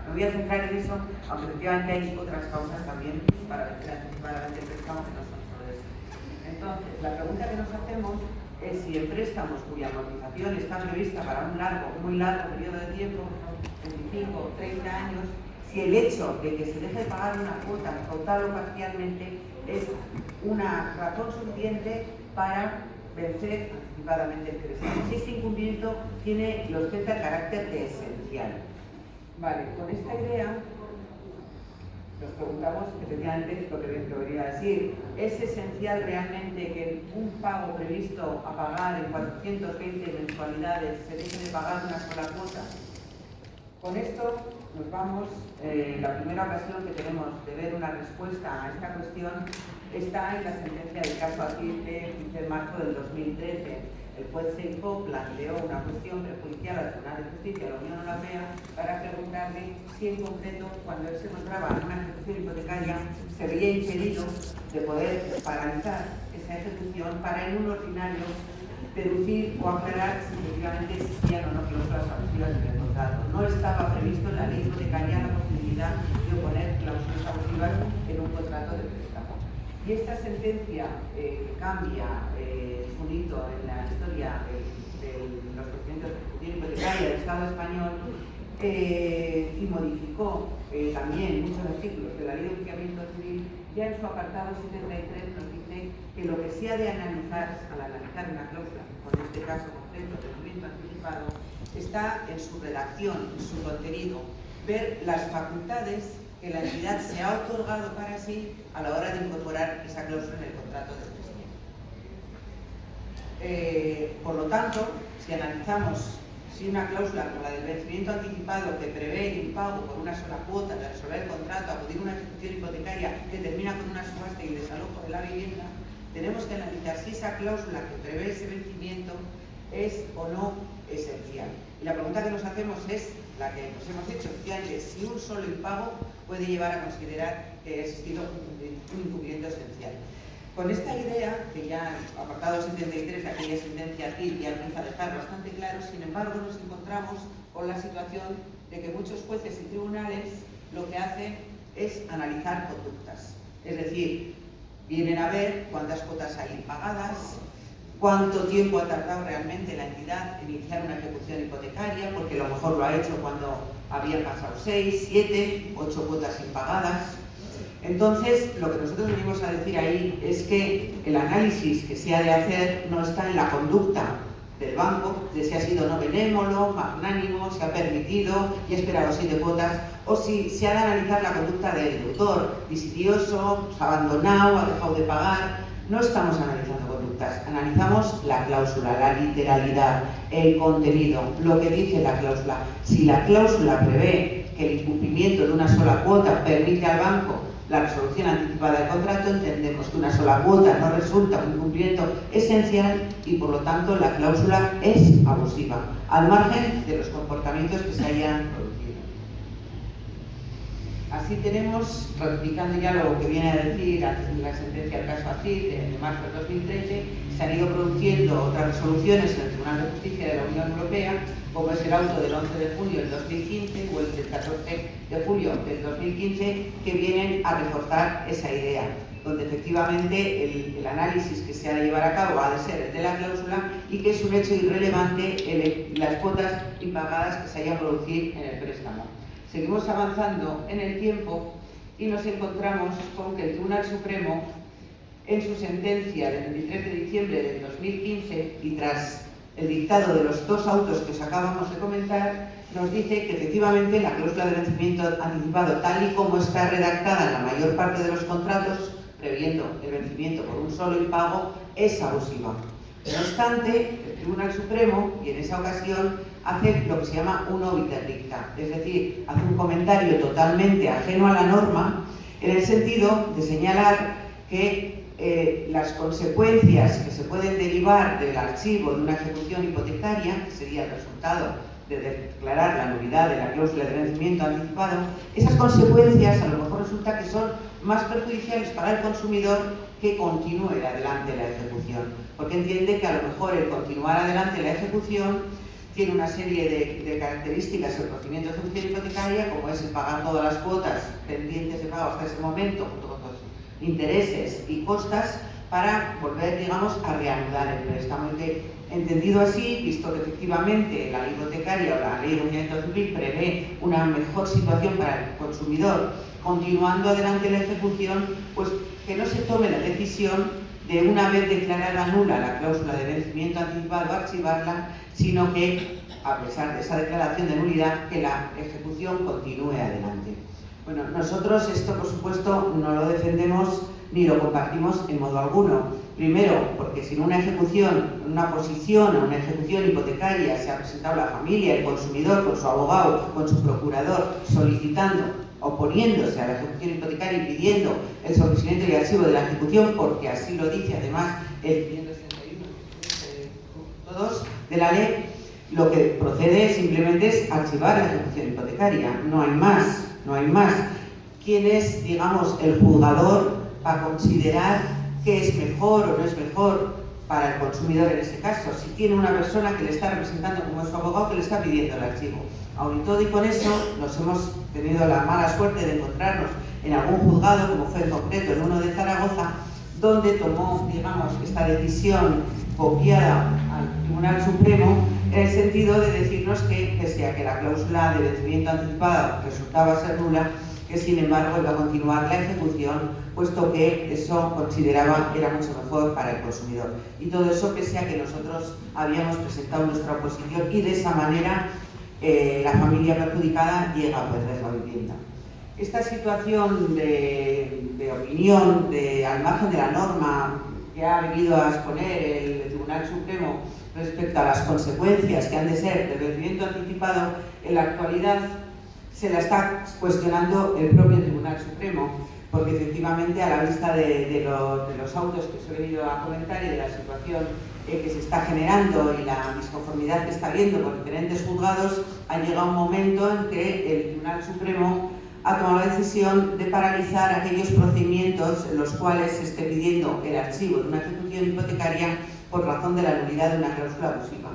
Me voy a centrar en eso, aunque efectivamente hay otras causas también para vencer anticipadamente el préstamo que no son solo eso. Entonces, la pregunta que nos hacemos es si en préstamos cuya amortización está prevista para un muy largo periodo de tiempo, 25 o 30 años, si el hecho de que se deje de pagar una cuota total o parcialmente es una razón suficiente para vencer anticipadamente el préstamo. Si este incumplimiento tiene y ostenta el carácter de esencial. Vale, con esta idea nos preguntamos efectivamente lo que debería decir. ¿Es esencial realmente que un pago previsto a pagar en 420 mensualidades se deje de pagar una sola cuota? Con esto nos vamos, la primera ocasión que tenemos de ver una respuesta a esta cuestión está en la sentencia del caso ACIR de 15 de marzo del 2013. El juez Seijo planteó una cuestión prejudicial al Tribunal de Justicia de la Unión Europea para preguntarle si en concreto, cuando él se encontraba en una ejecución hipotecaria, se veía impedido de poder paralizar esa ejecución para en un ordinario deducir o aclarar si efectivamente existían o no cláusulas abusivas en el contrato. No estaba previsto en la ley hipotecaria la posibilidad de oponer cláusulas abusivas en un contrato de préstamo. Y esta sentencia que cambia un hito en la historia de los procedimientos de ejecución hipotecaria del Estado español y modificó también muchos artículos de la Ley de Enjuiciamiento Civil, ya en su apartado 73 nos dice que lo que se ha de analizar al analizar una cláusula, con este caso concreto de movimiento anticipado, está en su redacción, en su contenido, ver las facultades que la entidad se ha otorgado para sí a la hora de incorporar esa cláusula en el contrato de préstamo. Por lo tanto, si analizamos si una cláusula como la del vencimiento anticipado que prevé el impago por una sola cuota de resolver el contrato, acudir a una ejecución hipotecaria que termina con una subasta y el desalojo de la vivienda, tenemos que analizar si esa cláusula que prevé ese vencimiento es o no esencial. Y la pregunta que nos hacemos es la que nos hemos hecho, efectivamente, si un solo impago puede llevar a considerar que ha existido un incumplimiento esencial. Con esta idea, que ya apartado 73 de aquella sentencia aquí ya empieza a dejar bastante claro, sin embargo nos encontramos con la situación de que muchos jueces y tribunales lo que hacen es analizar conductas. Es decir, vienen a ver cuántas cuotas hay impagadas, cuánto tiempo ha tardado realmente la entidad en iniciar una ejecución hipotecaria, porque a lo mejor lo ha hecho cuando habían pasado 6, 7, 8 cuotas impagadas. Entonces, lo que nosotros venimos a decir ahí es que el análisis que se ha de hacer no está en la conducta del banco, de si ha sido no benévolo, magnánimo, si ha permitido y ha esperado 7 cuotas, o si se ha de analizar la conducta del deudor, disidioso, ha abandonado, ha dejado de pagar. No estamos analizando conductas, analizamos la cláusula, la literalidad, el contenido, lo que dice la cláusula. Si la cláusula prevé que el incumplimiento de una sola cuota permite al banco la resolución anticipada del contrato, entendemos que una sola cuota no resulta un incumplimiento esencial y por lo tanto la cláusula es abusiva, al margen de los comportamientos que se hayan producido. Así tenemos, ratificando ya lo que viene a decir la sentencia del caso ACIR de marzo de 2013, se han ido produciendo otras resoluciones en el Tribunal de Justicia de la Unión Europea, como es el auto del 11 de junio del 2015 o el del 14 de julio del 2015, que vienen a reforzar esa idea, donde efectivamente el análisis que se ha de llevar a cabo ha de ser el de la cláusula y que es un hecho irrelevante las cuotas impagadas que se hayan producido en el préstamo. Seguimos avanzando en el tiempo y nos encontramos con que el Tribunal Supremo, en su sentencia del 23 de diciembre del 2015 y tras el dictado de los 2 autos que os acabamos de comentar, nos dice que efectivamente la cláusula de vencimiento anticipado, tal y como está redactada en la mayor parte de los contratos, previendo el vencimiento por un solo impago, es abusiva. No obstante, el Tribunal Supremo, y en esa ocasión, hace lo que se llama un obiter dicta, es decir, hace un comentario totalmente ajeno a la norma, en el sentido de señalar que las consecuencias que se pueden derivar del archivo de una ejecución hipotecaria, que sería el resultado de declarar la nulidad de la cláusula de vencimiento anticipado, esas consecuencias a lo mejor resulta que son más perjudiciales para el consumidor que continúe adelante la ejecución, porque entiende que a lo mejor el continuar adelante la ejecución tiene una serie de características el procedimiento de ejecución hipotecaria, como es el pagar todas las cuotas pendientes de pago hasta ese momento, junto con los intereses y costas, para volver, digamos, a reanudar el préstamo. Entendido así, visto que efectivamente la ley hipotecaria o la ley de endeudamiento civil prevé una mejor situación para el consumidor, continuando adelante la ejecución, pues que no se tome la decisión de, una vez declarada nula la cláusula de vencimiento anticipado, archivarla, sino que, a pesar de esa declaración de nulidad, que la ejecución continúe adelante. Bueno, nosotros esto, por supuesto, no lo defendemos ni lo compartimos en modo alguno. Primero, porque sin una ejecución, una posición o una ejecución hipotecaria se ha presentado la familia, el consumidor, con su abogado, con su procurador, solicitando, oponiéndose a la ejecución hipotecaria y pidiendo el sobreseimiento y archivo de la ejecución, porque así lo dice además el 561 de la ley, lo que procede simplemente es archivar la ejecución hipotecaria, no hay más, no hay más. ¿Quién es, digamos, el juzgador para considerar qué es mejor o no es mejor para el consumidor en ese caso? Si tiene una persona que le está representando como su abogado, que le está pidiendo el archivo. Aun y todo y con eso, nos hemos tenido la mala suerte de encontrarnos en algún juzgado, como fue en concreto en uno de Zaragoza, donde tomó, digamos, esta decisión copiada al Tribunal Supremo, en el sentido de decirnos que, pese a que la cláusula de vencimiento anticipado resultaba ser nula, que sin embargo iba a continuar la ejecución, puesto que eso consideraba que era mucho mejor para el consumidor. Y todo eso pese a que nosotros habíamos presentado nuestra oposición y de esa manera la familia perjudicada llega a perder la vivienda. Esta situación de opinión, al margen de la norma que ha venido a exponer el Tribunal Supremo respecto a las consecuencias que han de ser del vencimiento anticipado, en la actualidad se la está cuestionando el propio Tribunal Supremo, porque efectivamente, a la vista de los autos que os he venido a comentar y de la situación que se está generando y la disconformidad que está habiendo por diferentes juzgados, ha llegado un momento en que el Tribunal Supremo ha tomado la decisión de paralizar aquellos procedimientos en los cuales se esté pidiendo el archivo de una ejecución hipotecaria por razón de la nulidad de una cláusula abusiva.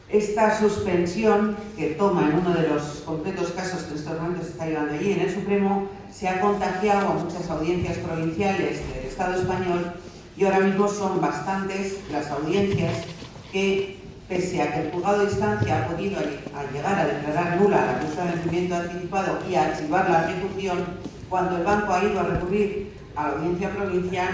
Esta suspensión que toma en uno de los concretos casos que en estos momentos se está llevando allí en el Supremo se ha contagiado a muchas audiencias provinciales del Estado español, y ahora mismo son bastantes las audiencias que, pese a que el juzgado de instancia ha podido llegar a declarar nula la cláusula de vencimiento anticipado y a archivar la ejecución, cuando el banco ha ido a recurrir a la audiencia provincial,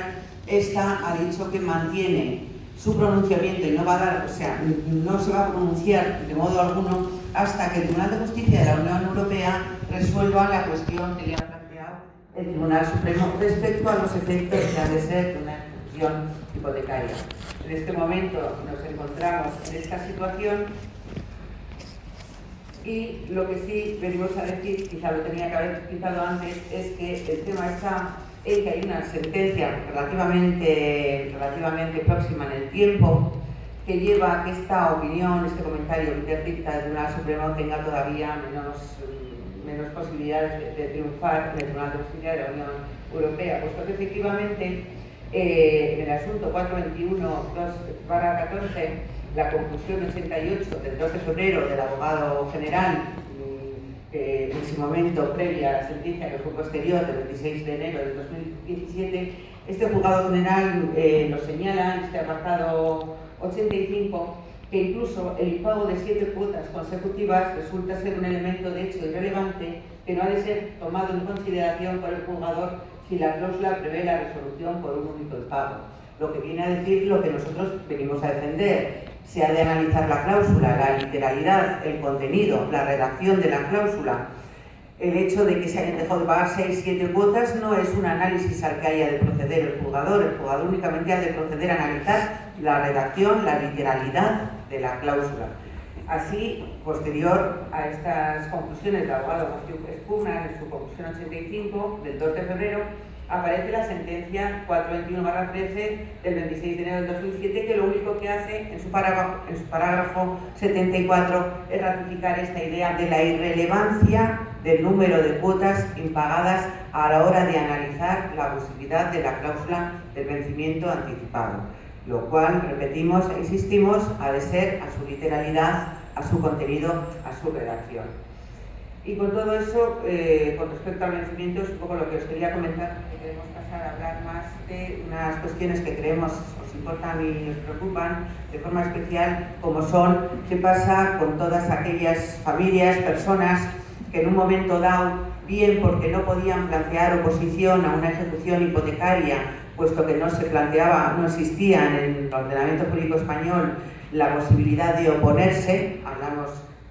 esta ha dicho que mantiene su pronunciamiento y no va a dar, o sea, no se va a pronunciar de modo alguno hasta que el Tribunal de Justicia de la Unión Europea resuelva la cuestión que le ha planteado el Tribunal Supremo respecto a los efectos que han de ser de una ejecución hipotecaria. En este momento nos encontramos en esta situación y lo que sí venimos a decir, quizá lo tenía que haber explicado antes, es que el tema está en que hay una sentencia relativamente próxima en el tiempo que lleva a que esta opinión, este comentario interdicta del Tribunal Supremo tenga todavía menos posibilidades de triunfar en el Tribunal de Justicia de la Unión Europea, puesto que efectivamente en el asunto 421-2/14, la conclusión 88 del 2 de febrero del abogado general, en ese momento previa a la sentencia que fue posterior, del 26 de enero de 2017, este juzgado general lo señala en este apartado 85, que incluso el impago de 7 cuotas consecutivas resulta ser un elemento de hecho irrelevante que no ha de ser tomado en consideración por el juzgador si la cláusula prevé la resolución por un único impago. Lo que viene a decir lo que nosotros venimos a defender. Se ha de analizar la cláusula, la literalidad, el contenido, la redacción de la cláusula. El hecho de que se hayan dejado de pagar 6-7 cuotas no es un análisis al que haya de proceder el juzgador. El juzgador únicamente ha de proceder a analizar la redacción, la literalidad de la cláusula. Así, posterior a estas conclusiones del abogado Matthew Spooner en su conclusión 85 del 2 de febrero, aparece la sentencia 421/13 del 26 de enero del 2007, que lo único que hace en su parágrafo 74 es ratificar esta idea de la irrelevancia del número de cuotas impagadas a la hora de analizar la abusividad de la cláusula del vencimiento anticipado, lo cual, repetimos e insistimos, ha de ser a su literalidad a su contenido, a su redacción. Y con todo eso, con respecto al vencimiento, es un poco lo que os quería comentar, porque queremos pasar a hablar más de unas cuestiones que creemos os importan y os preocupan de forma especial, como son qué pasa con todas aquellas familias, personas que en un momento dado, bien porque no podían plantear oposición a una ejecución hipotecaria, puesto que no se planteaba, no existía en el ordenamiento jurídico español la posibilidad de oponerse, hablamos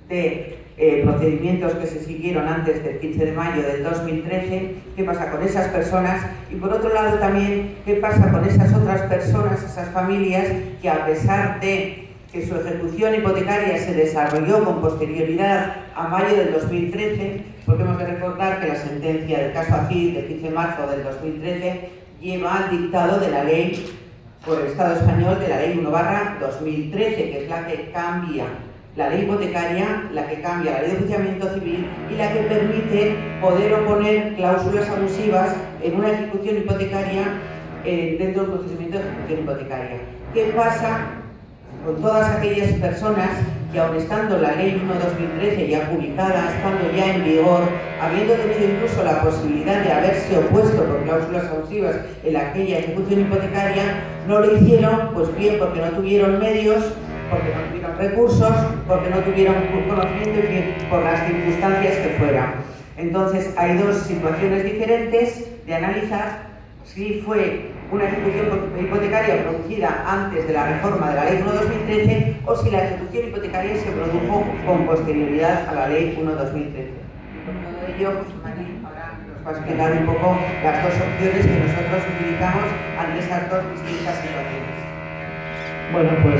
de procedimientos que se siguieron antes del 15 de mayo del 2013, qué pasa con esas personas y por otro lado también qué pasa con esas otras personas, esas familias que a pesar de que su ejecución hipotecaria se desarrolló con posterioridad a mayo del 2013, porque hemos de recordar que la sentencia del caso Acid del 15 de marzo del 2013 lleva al dictado de la ley por el Estado español de la ley 1/2013, que es la que cambia la ley hipotecaria, la que cambia la ley de enjuiciamiento civil y la que permite poder oponer cláusulas abusivas en una ejecución hipotecaria dentro del procedimiento de ejecución hipotecaria. ¿Qué pasa con todas aquellas personas que, aun estando la ley 1/2013 ya publicada, estando ya en vigor, habiendo tenido incluso la posibilidad de haberse opuesto por cláusulas abusivas en aquella ejecución hipotecaria, no lo hicieron? Pues bien, porque no tuvieron medios, porque no tuvieron recursos, porque no tuvieron conocimiento y por las circunstancias que fueran. Entonces, hay dos situaciones diferentes de analizar: si fue una ejecución hipotecaria producida antes de la reforma de la ley 1/2013 o si la ejecución hipotecaria se produjo con posterioridad a la ley 1/2013. Por todo ello, pues Mari ahora nos va a explicar un poco las dos opciones que nosotros utilizamos ante esas dos distintas situaciones. Bueno, pues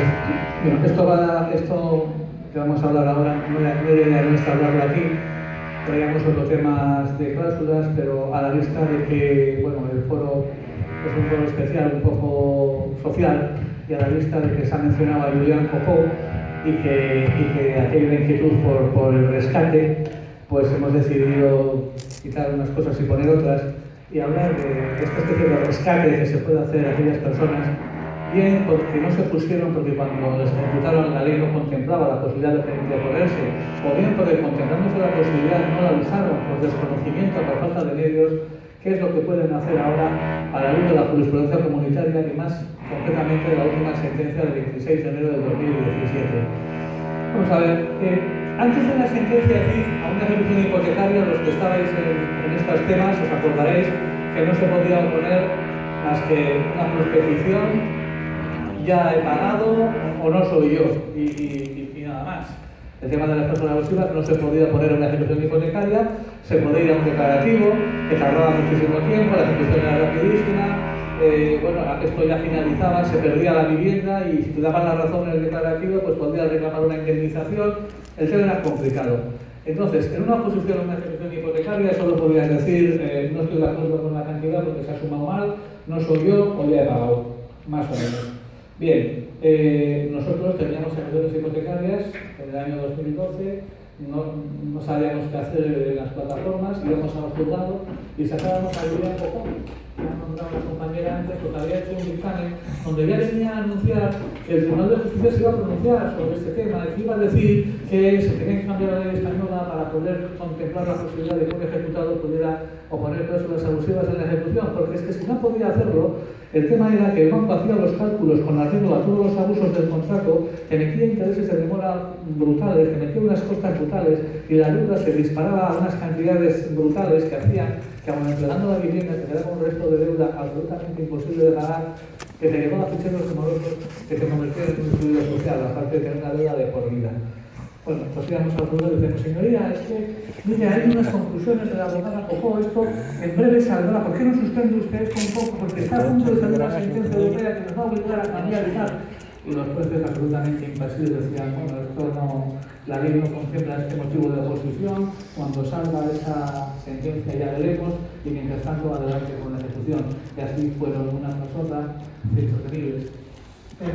esto que vamos a hablar ahora no era idea nuestra hablarlo aquí. Traíamos otros temas de cláusulas, pero a la vista de que, bueno, el foro es un foro especial, un poco social, y a la vista de que se ha mencionado a Julián Copó y que aquí hay una inquietud por el rescate, pues hemos decidido quitar unas cosas y poner otras y hablar de esta especie de rescate que se puede hacer a aquellas personas, bien porque no se pusieron porque cuando les ejecutaron la ley no contemplaba la posibilidad de oponerse, o bien porque contemplándose la posibilidad no la usaron por desconocimiento, por falta de medios. ¿Qué es lo que pueden hacer ahora a la luz de la jurisprudencia comunitaria y más concretamente de la última sentencia del 26 de enero del 2017? Vamos a ver, antes de la sentencia aquí, a una ejecución hipotecaria, los que estabais en estos temas os acordaréis que no se podía oponer más que una petición: ya he pagado o no soy yo, y nada más. El tema de las personas abusivas no se podía poner una ejecución hipotecaria, se podía ir a un declarativo, que tardaba muchísimo tiempo, la ejecución era rapidísima, bueno, esto ya finalizaba, se perdía la vivienda y si te daban la razón en el declarativo, pues podías reclamar una indemnización. El tema era complicado. Entonces, en una oposición a una ejecución hipotecaria solo podías decir no estoy de acuerdo con la cantidad porque se ha sumado mal, no soy yo o ya he pagado, más o menos. Bien, nosotros teníamos ejecuciones hipotecarias en el año 2012, no sabíamos qué hacer en las plataformas, íbamos a los juzgados y sacábamos a Julián Copó, que ha nombrado una compañera antes, porque había hecho un dictamen donde ya venía a anunciar que el Tribunal de Justicia se iba a pronunciar sobre este tema, y que iba a decir que se tenía que cambiar la ley española para poder contemplar la posibilidad de que un ejecutado pudiera oponer cláusulas abusivas en la ejecución, porque es que si no podía hacerlo, el tema era que el banco hacía los cálculos con arreglo a todos los abusos del contrato, que metía intereses de demora brutales, que metía unas costas brutales y la deuda se disparaba a unas cantidades brutales que hacían que, aun entregando la vivienda, te quedaba un resto de deuda absolutamente imposible de pagar, que te llevó a ficheros morosos que te convertían en un estudio social, aparte de tener una deuda de por vida. Bueno, pues íbamos al juzgado y decimos: señoría, es que, mire, hay unas conclusiones de la abogada Copó, esto en breve saldrá, ¿por qué no suspende usted esto un poco? Porque está a punto de salir una sentencia europea que nos va a obligar a cambiar y tal. Y los jueces absolutamente impasibles decían: bueno, esto no, la ley no contempla este motivo de oposición, cuando salga esa sentencia ya veremos, y mientras tanto adelante con la ejecución. Y así fueron una tras otra, cientos de miles.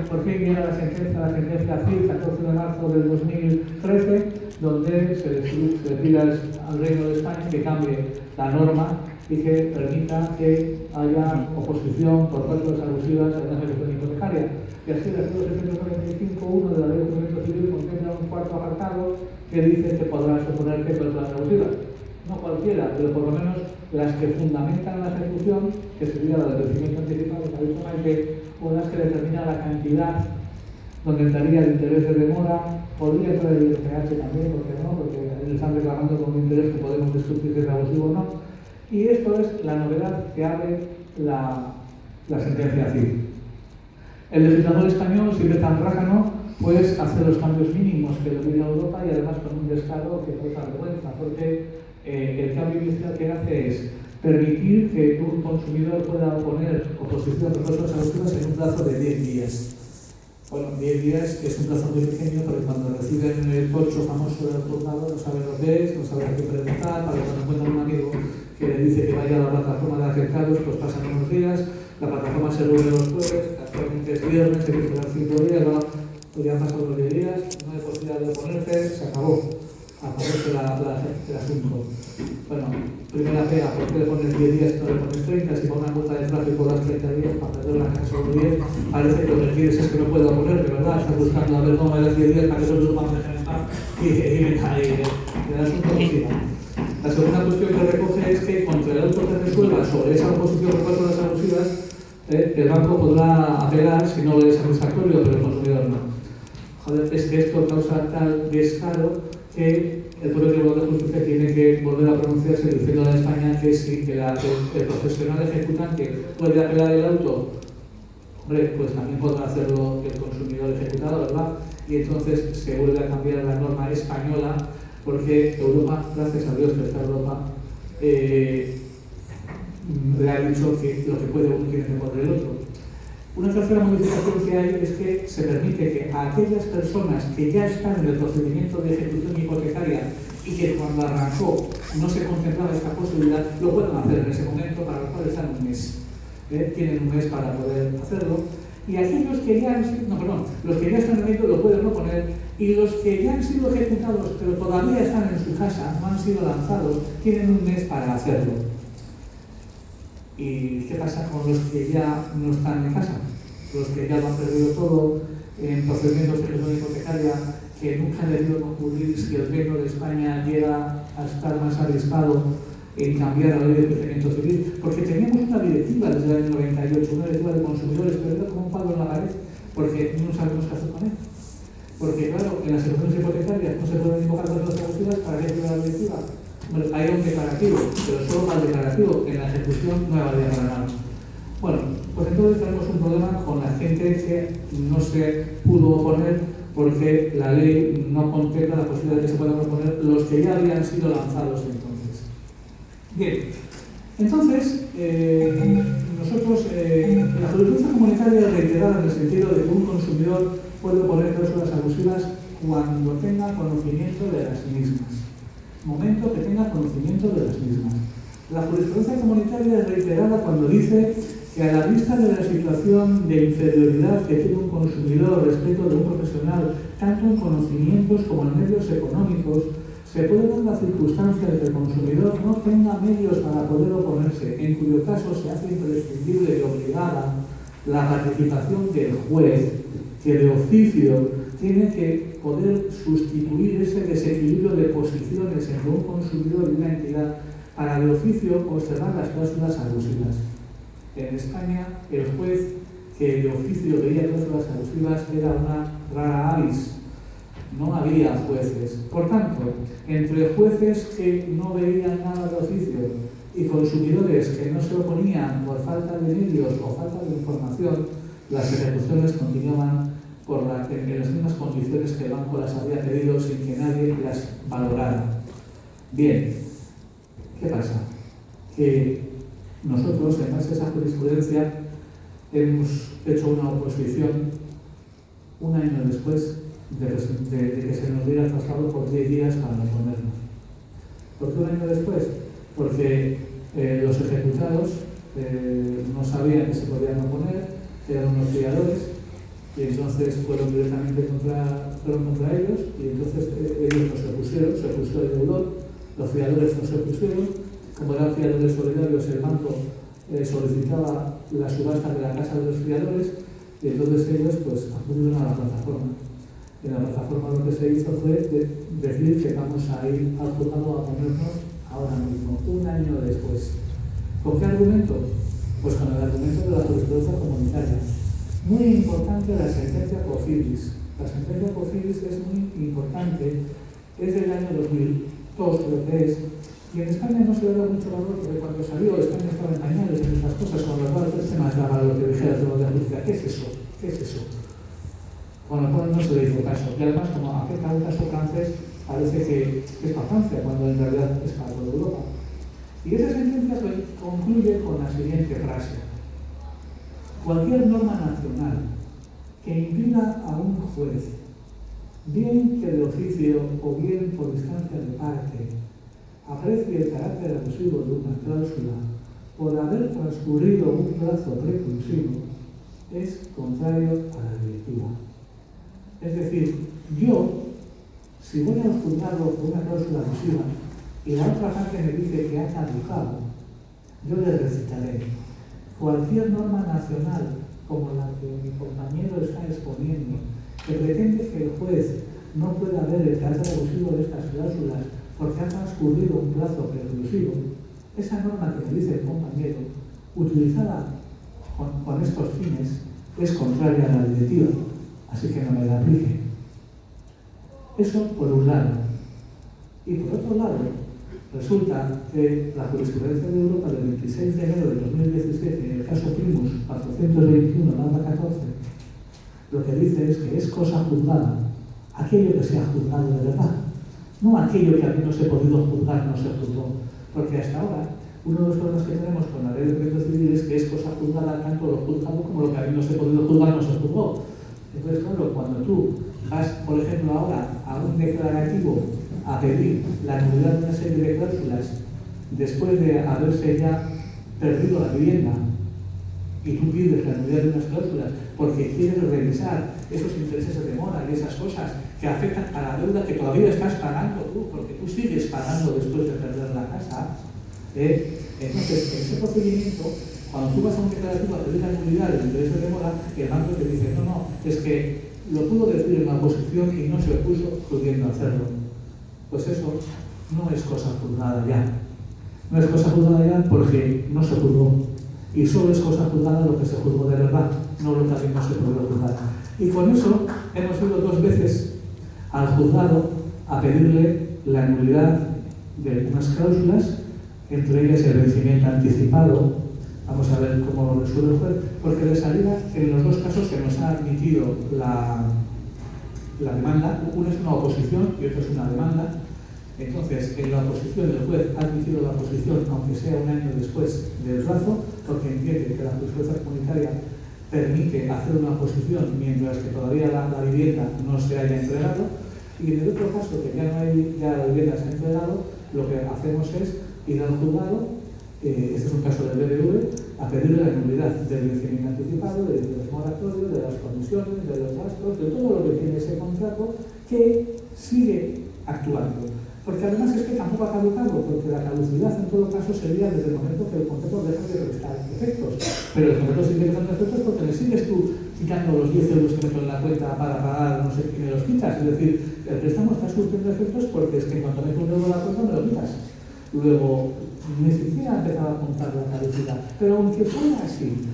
Por fin viene la sentencia CID, 14 de marzo del 2013, donde se le pide al Reino de España que cambie la norma y que permita que haya oposición por cláusulas abusivas en una ejecución hipotecaria. Y así el artículo 695.1 de la Ley de Procedimiento Civil contempla un cuarto apartado que dice que podrás oponer cláusulas abusivas. No cualquiera, pero por lo menos las que fundamentan la ejecución, que sería la del vencimiento anticipado, que ha dicho Maite, o las que determinan la cantidad donde entraría el interés de demora, podría entrar el IRPH también, ¿por qué no? Porque ellos están reclamando con un interés que podemos discutir si es abusivo o no. Y esto es la novedad que abre la sentencia civil. El legislador español, siempre tan rácano, pues hace los cambios mínimos que domina Europa y además con un descaro que causa vergüenza, porque el cambio inicial que hace es permitir que un consumidor pueda oponer oposición de cláusulas abusivas en un plazo de 10 días. Bueno, 10 días es un plazo muy pequeño, porque cuando reciben el coche famoso del juzgado no saben lo que es, no saben a qué preguntar, para cuando encuentran un amigo que le dice que vaya a la plataforma de afectados, pues pasan unos días, la plataforma se reúne los jueves, actualmente es viernes, se quiere quedar 5 días, podrían pasar los 10 días, no hay posibilidad de oponerse, se acabó. Aparece el asunto. Bueno, primera pega, ¿por qué le pones 10 días y no le pones 30? Si con una multa de tráfico das 30 días para perder una casa sobre 10, parece que lo que quieres es que no puedo poner, de verdad, estás buscando a ver cómo me das 10 días para que todos los demás me dejen en paz y el asunto no siga. La segunda cuestión que recoge es que contra el auto que resuelva sobre esa oposición por cláusulas abusivas, el banco podrá apelar si no le es satisfactorio, pero el consumidor no. Joder, es que esto causa tal descaro que el propio Tribunal de Justicia tiene que volver a pronunciarse diciendo a España que sí, que el profesional ejecutante puede apelar el auto. Hombre, pues también podrá hacerlo el consumidor ejecutado, ¿verdad? Y entonces se vuelve a cambiar la norma española, porque Europa, gracias a Dios que está Europa, le ha dicho que lo que puede uno tiene que poner el otro. Una tercera modificación que hay es que se permite que a aquellas personas que ya están en el procedimiento de ejecución hipotecaria y que cuando arrancó no se contemplaba esta posibilidad, lo puedan hacer en ese momento, para lo cual están un mes. Tienen un mes para poder hacerlo. Y aquellos que ya han sido, los que ya están en ello lo pueden oponer, y los que ya han sido ejecutados pero todavía están en su casa, no han sido lanzados, tienen un mes para hacerlo. ¿Y qué pasa con los que ya no están en casa? Los que ya lo han perdido todo en procedimientos de ejecución hipotecaria que nunca debieron ocurrir si el Pleno de España llega a estar más avispado en cambiar la ley de procedimiento civil, porque teníamos una directiva desde el año 98, una directiva de consumidores, pero era como un palo en la pared, porque no sabemos qué hacer con él. Porque claro, en las ejecuciones hipotecarias no se pueden invocar cláusulas abusivas. ¿Para qué sirve la directiva? Bueno, hay un declarativo, pero solo para el declarativo, en la ejecución no valía para nada. Bueno, pues entonces tenemos un problema con la gente que no se pudo oponer porque la ley no contempla la posibilidad de que se puedan oponer los que ya habían sido lanzados entonces. Bien, entonces nosotros, la jurisprudencia comunitaria es reiterada en el sentido de que un consumidor puede oponer cláusulas abusivas cuando tenga conocimiento de las mismas. Momento que tenga conocimiento de las mismas. La jurisprudencia comunitaria es reiterada cuando dice que a la vista de la situación de inferioridad que tiene un consumidor respecto de un profesional, tanto en conocimientos como en medios económicos, se puede dar la circunstancia de que el consumidor no tenga medios para poder oponerse, en cuyo caso se hace imprescindible y obligada la participación del juez, que de oficio tiene que poder sustituir ese desequilibrio de posiciones entre un consumidor y una entidad para de oficio observar las cláusulas abusivas. En España, el juez que de oficio veía cláusulas abusivas era una rara avis. No había jueces. Por tanto, entre jueces que no veían nada de oficio y consumidores que no se oponían por falta de medios o falta de información, las ejecuciones continuaban en las mismas condiciones que el banco las había pedido sin que nadie las valorara. Bien, ¿qué pasa? Que nosotros, en base a esa jurisprudencia, hemos hecho una oposición un año después de que se nos diera traslado por 10 días para oponernos. ¿Por qué un año después? Porque los ejecutados no sabían que se podían oponer, eran unos fiadores, y entonces fueron directamente contra ellos, y entonces ellos no se opusieron, se opuso el deudor, los fiadores no se opusieron, como eran fiadores solidarios, el banco solicitaba la subasta de la casa de los fiadores y entonces ellos pues acudieron a la plataforma. En la plataforma lo que se hizo fue decir que vamos a ir al juzgado a ponernos ahora mismo, un año después. ¿Con qué argumento? Pues con el argumento de la jurisprudencia comunitaria. Muy importante la sentencia Cofidis. La sentencia Cofidis es muy importante, es del año 2002 creo que es, y en España no se le da mucho valor porque cuando salió España estaba en pañales en estas cosas, con lo cual se más daba lo que dijera el Tribunal de Justicia. ¿Qué es eso? ¿Qué es eso? Con lo cual no se le hizo caso. Y además, como afecta a un caso francés, parece que es para Francia, cuando en realidad es para toda Europa. Y esa sentencia concluye con la siguiente frase. Cualquier norma nacional que impida a un juez, bien que de oficio o bien por instancia de parte, aprecie el carácter abusivo de una cláusula por haber transcurrido un plazo preclusivo, es contrario a la directiva. Es decir, yo, si voy al juzgado por una cláusula abusiva y la otra parte me dice que ha caducado, yo le recitaré cualquier norma nacional como la que mi compañero está exponiendo, que pretende que el juez no pueda ver el carácter abusivo de estas cláusulas porque ha transcurrido un plazo preclusivo, esa norma que me dice el compañero, utilizada con estos fines, es contraria a la directiva, así que no me la aplique. Eso por un lado. Y por otro lado, resulta que la jurisprudencia de Europa del 26 de enero de 2017, en el caso Primus 421/14, lo que dice es que es cosa juzgada aquello que se ha juzgado de verdad, no aquello que habiéndose podido juzgar no se juzgó, porque hasta ahora uno de los problemas que tenemos con la ley de proceso civil es que es cosa juzgada tanto lo juzgado como lo que habiéndose podido juzgar no se juzgó. Entonces, claro, cuando tú vas, por ejemplo, ahora a un declarativo a pedir la nulidad de una serie de cláusulas después de haberse ya perdido la vivienda y tú pides la nulidad de unas cláusulas porque quieres revisar esos intereses de demora y esas cosas que afectan a la deuda que todavía estás pagando tú, porque tú sigues pagando después de perder la casa, entonces en ese procedimiento, cuando tú vas a un declarativo a pedir la nulidad del interés de demora, el banco te dice, no, es que lo pudo decir en la oposición y no se opuso pudiendo hacerlo. Pues eso no es cosa juzgada ya. No es cosa juzgada ya porque no se juzgó. Y solo es cosa juzgada lo que se juzgó de verdad, no lo que también no se pudo juzgar. Y con eso hemos ido 2 veces al juzgado a pedirle la nulidad de unas cláusulas, entre ellas el vencimiento anticipado. Vamos a ver cómo lo resuelve el juez, porque de salida en los 2 casos se nos ha admitido la demanda, una es una oposición y otra es una demanda. Entonces, en la oposición el juez ha admitido la oposición, aunque sea un año después del plazo, porque entiende que la jurisprudencia comunitaria permite hacer una oposición mientras que todavía la vivienda no se haya entregado. Y en el otro caso, que ya la vivienda se ha entregado, lo que hacemos es ir al juzgado, este es un caso del BBV, a pedirle la nulidad del vencimiento anticipado, de los moratorios, de las comisiones, de los gastos, de todo lo que tiene ese contrato que sigue actuando. Porque además es que tampoco ha caducado, porque la caducidad en todo caso sería desde el momento que el contrato deja de prestar efectos. Pero el contrato sigue prestando efectos porque le sigues tú quitando los 10 euros que meto en la cuenta para pagar no sé quién me los quitas. Es decir, el préstamo está surtiendo efectos porque es que en cuanto meto un euro en la cuenta me lo quitas. Luego, ni siquiera ha empezado a contar la caducidad. Pero aunque fuera así,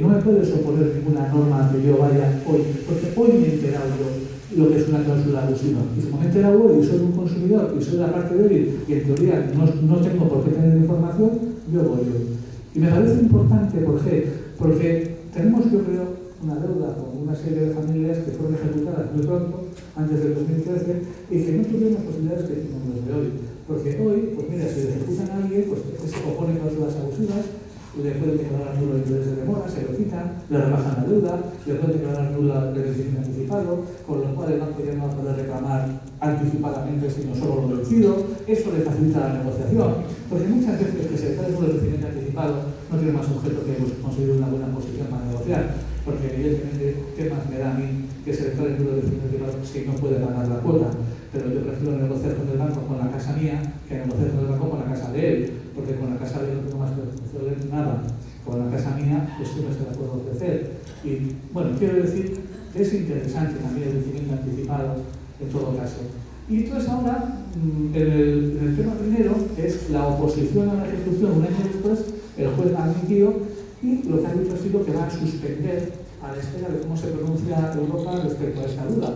no me puedes oponer ninguna norma que yo vaya hoy, porque hoy me he enterado yo lo que es una cláusula abusiva. Y como me he enterado hoy y soy un consumidor y soy la parte débil y en teoría no tengo por qué tener información, yo voy hoy. Y me parece importante, ¿por qué? Porque tenemos, yo creo, una deuda con una serie de familias que fueron ejecutadas muy pronto, antes del 2013, y que no tuvieron las posibilidades que tenemos los de hoy. Porque hoy, pues mira, si le ejecutan a alguien, pues se opone cláusulas abusivas, le pueden declarar nulo el interés de demora, se lo quitan, le rebajan la deuda, le pueden declarar nula el vencimiento anticipado, con lo cual el banco ya no va a poder reclamar anticipadamente, sino solo lo vencido. Eso le facilita la negociación, porque muchas veces que se declare nulo el vencimiento anticipado no tiene más objeto que conseguir una buena posición para negociar, porque evidentemente, ¿qué más me da a mí que se declare nulo el vencimiento anticipado si no puede pagar la cuota? Pero yo prefiero negociar con el banco con la casa mía que negociar con el banco con la casa de él, porque mía, pues siempre se la puedo ofrecer. Y bueno, quiero decir que es interesante también el vencimiento anticipado en todo caso. Y entonces ahora, en el tema primero, que es la oposición a la ejecución un año después, el juez ha admitido y lo que ha dicho ha sido que va a suspender a la espera de cómo se pronuncia Europa respecto a esta duda.